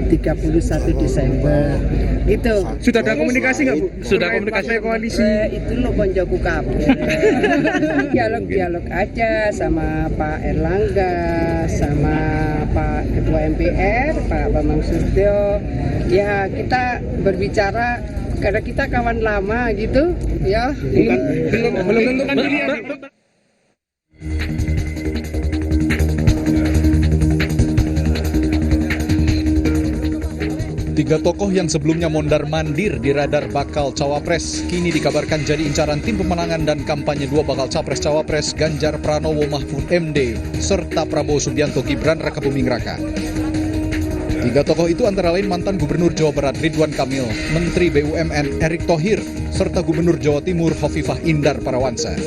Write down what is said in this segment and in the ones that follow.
31 Desember. Itu. Sudah ada komunikasi nggak, Bu? Sudah komunikasi koalisi? Itu lo konjoku kabeh. Dialog aja sama Pak Erlangga, sama Pak Ketua MPR, Pak Bambang Susatyo. Ya kita berbicara karena kita kawan lama gitu, ya. Belum tentukan pilihan. Tiga tokoh yang sebelumnya mondar-mandir di radar bakal cawapres kini dikabarkan jadi incaran tim pemenangan dan kampanye dua bakal capres-cawapres Ganjar Pranowo Mahfud MD serta Prabowo Subianto Gibran Rakabuming Raka. Tiga tokoh itu antara lain mantan Gubernur Jawa Barat Ridwan Kamil, Menteri BUMN Erick Thohir, serta Gubernur Jawa Timur Hovifah Indar Parawansa.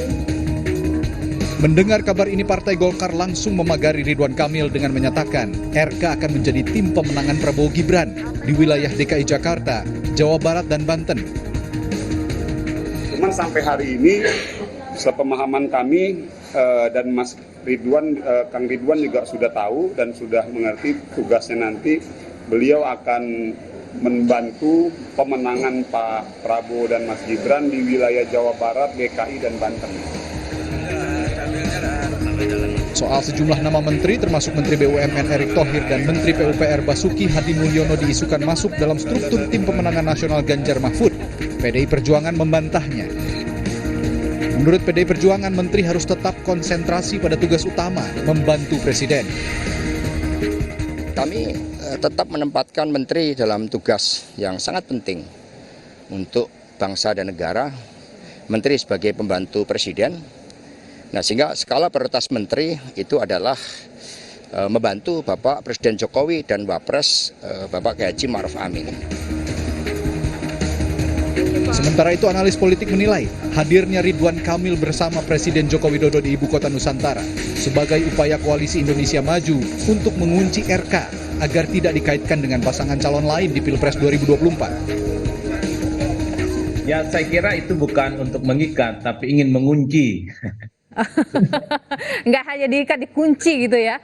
Mendengar kabar ini, Partai Golkar langsung memagari Ridwan Kamil dengan menyatakan RK akan menjadi tim pemenangan Prabowo Gibran di wilayah DKI Jakarta, Jawa Barat, dan Banten. Cuman sampai hari ini, sepemahaman kami dan Mas Ridwan, Kang Ridwan juga sudah tahu dan sudah mengerti tugasnya nanti. Beliau akan membantu pemenangan Pak Prabowo dan Mas Gibran di wilayah Jawa Barat, DKI, dan Banten. Soal sejumlah nama menteri termasuk Menteri BUMN Erick Thohir dan Menteri PUPR Basuki Hadi Mulyono diisukan masuk dalam struktur tim pemenangan nasional Ganjar Mahfud, PDI Perjuangan membantahnya. Menurut PDI Perjuangan, menteri harus tetap konsentrasi pada tugas utama, membantu presiden. Kami tetap menempatkan menteri dalam tugas yang sangat penting untuk bangsa dan negara. Menteri sebagai pembantu presiden. Nah, sehingga skala prioritas menteri itu adalah membantu Bapak Presiden Jokowi dan Wapres Bapak Kiai Haji Ma'ruf Amin. Sementara itu, analis politik menilai hadirnya Ridwan Kamil bersama Presiden Joko Widodo di Ibu Kota Nusantara sebagai upaya koalisi Indonesia Maju untuk mengunci RK agar tidak dikaitkan dengan pasangan calon lain di Pilpres 2024. Ya, saya kira itu bukan untuk mengikat, tapi ingin mengunci. Nggak hanya diikat, dikunci gitu ya?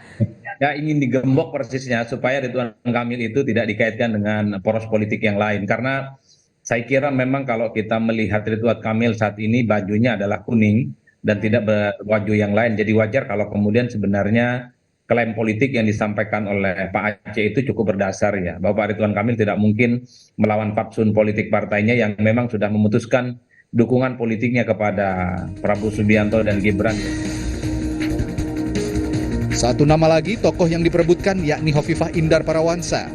Ya, ingin digembok persisnya supaya Ridwan Kamil itu tidak dikaitkan dengan poros politik yang lain. Karena saya kira memang kalau kita melihat Ridwan Kamil saat ini bajunya adalah kuning dan tidak berbaju yang lain. Jadi wajar kalau kemudian sebenarnya klaim politik yang disampaikan oleh Pak Aceh itu cukup berdasar ya. Bahwa Pak Ridwan Kamil tidak mungkin melawan fatsun politik partainya yang memang sudah memutuskan dukungan politiknya kepada Prabowo Subianto dan Gibran. Satu nama lagi tokoh yang diperebutkan yakni Hovifah Indar Parawansa.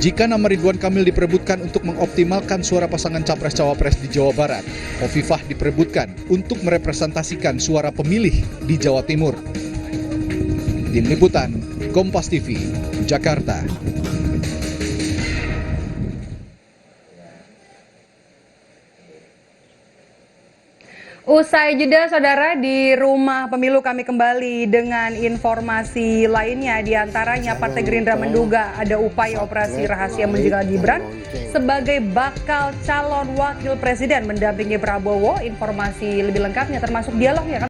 Jika nama Ridwan Kamil diperebutkan untuk mengoptimalkan suara pasangan Capres-Cawapres di Jawa Barat, Hovifah diperebutkan untuk merepresentasikan suara pemilih di Jawa Timur. Tim Liputan, Kompas TV, Jakarta. Usai jeda, saudara, di Rumah Pemilu kami kembali dengan informasi lainnya. Di antaranya Partai Gerindra menduga ada upaya operasi rahasia menjegal Gibran sebagai bakal calon wakil presiden mendampingi Prabowo. Informasi lebih lengkapnya termasuk dialognya